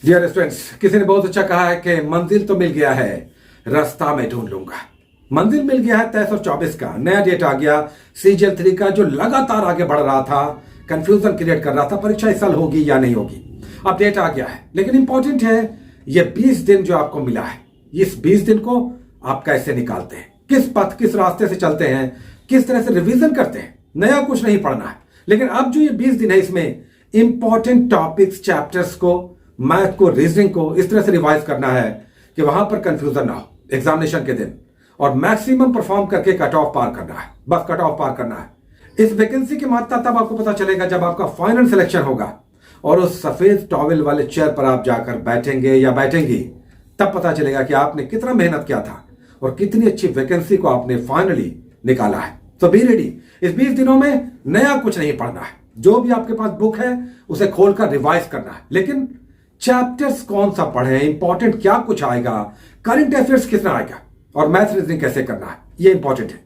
Dear students, किसी ने बहुत अच्छा कहा है कि मंजिल तो मिल गया है, रास्ता मैं ढूंढ लूंगा। मंजिल मिल गया है 2324 का नया डेट आ गया। सीजीएल 3 का जो लगातार आगे बढ़ रहा था, कंफ्यूजन क्रिएट कर रहा था परीक्षा इस साल होगी या नहीं होगी, अब डेट आ गया है। लेकिन इंपॉर्टेंट है ये 20 दिन जो आपको मिला है, इस 20 दिन को आप कैसे निकालते हैं, किस पथ किस रास्ते से चलते हैं, किस तरह से रिवीजन करते हैं। नया कुछ नहीं पढ़ना है, लेकिन अब जो ये 20 दिन है इसमें इंपॉर्टेंट टॉपिक्स, चैप्टर्स को, मैथ को, रीजनिंग को इस तरह से रिवाइज करना है कि वहां पर कंफ्यूजन ना हो एग्जामिनेशन के दिन, और मैक्सिमम परफॉर्म करके कट ऑफ पार करना है। बस कट ऑफ पार करना है। इस वैकेंसी की महत्ता तब आपको पता चलेगा जब आपका फाइनल सिलेक्शन होगा और उस सफेद टॉवेल वाले चेयर पर आप जाकर बैठेंगे या बैठेंगी, तब पता चलेगा कि आपने कितना मेहनत किया था और कितनी अच्छी वैकेंसी को आपने फाइनली निकाला है। तो बी रेडी। इस 20 दिनों में नया कुछ नहीं पढ़ना है, जो भी आपके पास बुक है उसे खोलकर रिवाइज करना है। लेकिन चैप्टर्स कौन सा पढ़े, इंपॉर्टेंट क्या कुछ आएगा, करंट अफेयर्स कितना आएगा और मैथ रीजनिंग कैसे करना है, ये इंपॉर्टेंट है।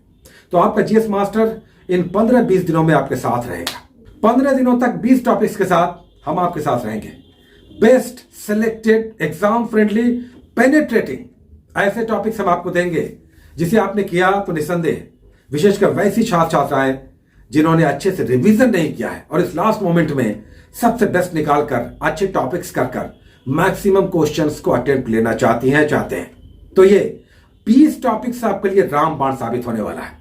तो आपका जीएस मास्टर इन 15-20 दिनों में आपके साथ रहेगा। 15 दिनों तक 20 टॉपिक्स के साथ हम आपके साथ रहेंगे। Best selected, exam friendly, penetrating ऐसे टॉपिक्स हम आपको देंगे जिसे आपने किया तो निसंदेह, विशेषकर वैसी छात्र छात्राएं जिन्होंने अच्छे से रिवीजन नहीं किया है और इस लास्ट मोमेंट में सबसे बेस्ट निकालकर अच्छे टॉपिक्स कर मैक्सिमम क्वेश्चंस को अटेम्प्ट लेना चाहते हैं। तो ये 20 टॉपिक्स आपके लिए रामबाण साबित होने वाला है।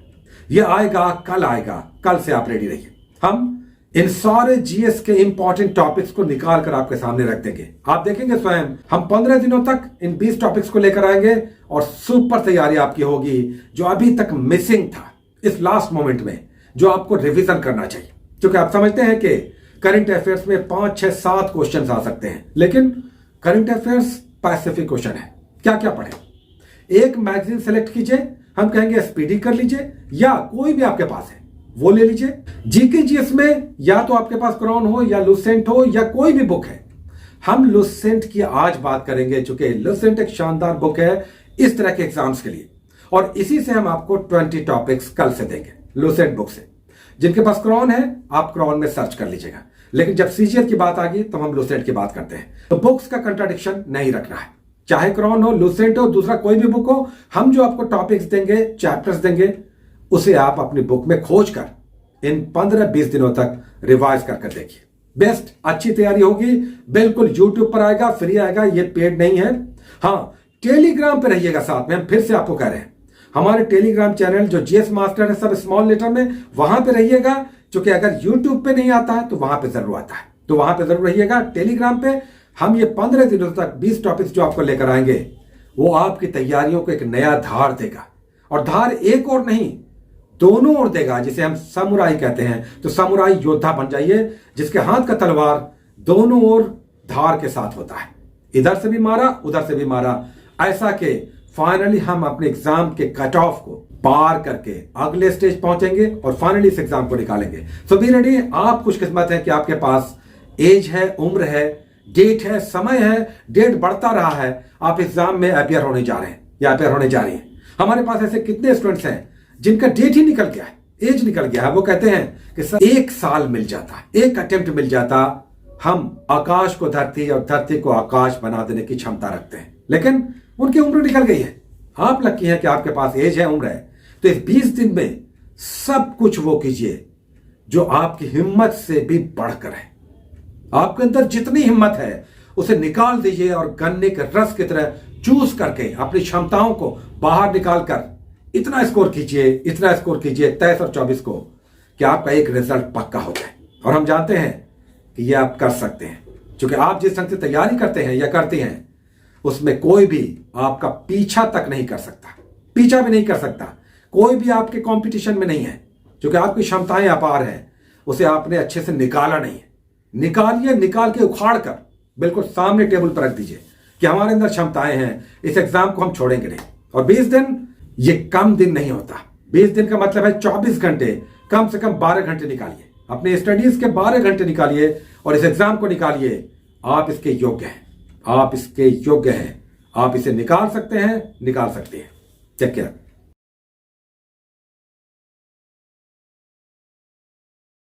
ये आएगा, कल आएगा, कल से आप रेडी रहिए। हम इन सारे जीएस के इंपॉर्टेंट टॉपिक्स को निकाल कर आपके सामने रख देंगे। आप देखेंगे स्वयं, हम 15 दिनों तक इन 20 टॉपिक्स को लेकर आएंगे और सुपर तैयारी आपकी होगी जो अभी तक मिसिंग था इस लास्ट मोमेंट में, जो आपको रिवीजन करना चाहिए। क्योंकि आप समझते हैं कि करंट अफेयर्स में 5, 6, 7 क्वेश्चन आ सकते हैं, लेकिन करंट अफेयर्स पैसिफिक क्वेश्चन है। क्या क्या पढ़े, एक मैगजीन सेलेक्ट कीजिए, हम कहेंगे एसपीडी कर लीजिए या कोई भी आपके पास है वो ले लीजिए। जीके जीएस में या तो आपके पास क्रॉन हो या लुसेंट हो या कोई भी बुक है। हम लुसेंट की आज बात करेंगे, चूंकि लुसेंट एक शानदार बुक है इस तरह के एग्जाम्स के लिए, और इसी से हम आपको 20 टॉपिक्स कल से देंगे लुसेंट बुक से। जिनके पास क्रॉन है आप क्रॉन में सर्च कर लीजिएगा, लेकिन जब सीजीएल की बात आ गई तो हम लुसेंट की बात करते हैं। तो बुक्स का कंट्राडिक्शन नहीं रखना है, चाहे क्रॉन हो, लुसेंट हो, दूसरा कोई भी बुक हो। हम जो आपको टॉपिक्स देंगे, चैप्टर्स देंगे, उसे आप अपनी बुक में खोज कर इन 15-20 दिनों तक रिवाइज कर देखिए। बेस्ट अच्छी तैयारी होगी, बिल्कुल यूट्यूब पर आएगा, फ्री आएगा, ये पेड नहीं है। हाँ, टेलीग्राम पे रहिएगा साथ में। हम फिर से आपको कह रहे हैं, हमारे टेलीग्राम चैनल जो जीएस मास्टर है सब स्मॉल लेटर में, वहां पे रहिएगा। क्योंकि अगर यूट्यूब पे नहीं आता है तो वहां पे जरूर आता है, तो वहां पे जरूर रहिएगा टेलीग्राम पे। हम ये 15 दिनों तक 20 टॉपिक्स जो आपको लेकर आएंगे वो आपकी तैयारियों को एक नया धार देगा, और धार एक और नहीं दोनों ओर देगा, जिसे हम समुराई कहते हैं। तो समुराई योद्धा बन जाइए जिसके हाथ का तलवार दोनों ओर धार के साथ होता है, इधर से भी मारा उधर से भी मारा, ऐसा कि फाइनली हम अपने एग्जाम के कट ऑफ को पार करके अगले स्टेज पहुंचेंगे और फाइनली इस एग्जाम को निकालेंगे। सो बी रेडी। आप खुशकिस्मत हैं कि आपके पास एज है, उम्र है, डेट है, समय है, डेट बढ़ता रहा है, आप एग्जाम में अपियर होने जा रहे हैं या अपियर होने जा रही हैं। हमारे पास ऐसे कितने स्टूडेंट्स हैं जिनका डेट ही निकल गया है, एज निकल गया है। वो कहते हैं कि सर 1 साल मिल जाता, 1 अटेम्प्ट मिल जाता, हम आकाश को धरती और धरती को आकाश बना देने की क्षमता रखते हैं, लेकिन उनकी उम्र निकल गई है। आप लकी हैं कि आपके पास एज है, उम्र है। तो इस 20 दिन में सब कुछ वो कीजिए जो आपकी हिम्मत से भी बढ़कर है। आपके अंदर जितनी हिम्मत है उसे निकाल दीजिए और गन्ने के रस की तरह चूस करके अपनी क्षमताओं को बाहर निकालकर इतना स्कोर कीजिए 23 और 24 को कि आपका एक रिजल्ट पक्का हो जाए। और हम जानते हैं कि ये आप कर सकते हैं, क्योंकि आप जिस ढंग से तैयारी करते हैं या करती हैं उसमें कोई भी आपका पीछा तक नहीं कर सकता, पीछा भी नहीं कर सकता। कोई भी आपके कंपटीशन में नहीं है, क्योंकि आपकी क्षमताएं अपार हैं, उसे आपने अच्छे से निकाला नहीं है। निकालिए, निकाल के उखाड़ कर बिल्कुल सामने टेबल पर रख दीजिए कि हमारे अंदर क्षमताएं हैं, इस एग्जाम को हम छोड़ेंगे नहीं। और 20 दिन ये कम दिन नहीं होता। 20 दिन का मतलब है 24 घंटे, कम से कम 12 घंटे निकालिए, अपने स्टडीज के 12 घंटे निकालिए और इस एग्जाम को निकालिए। आप इसके योग्य हैं, आप इसके योग्य हैं, आप इसे निकाल सकते हैं, निकाल सकते हैं। Take care.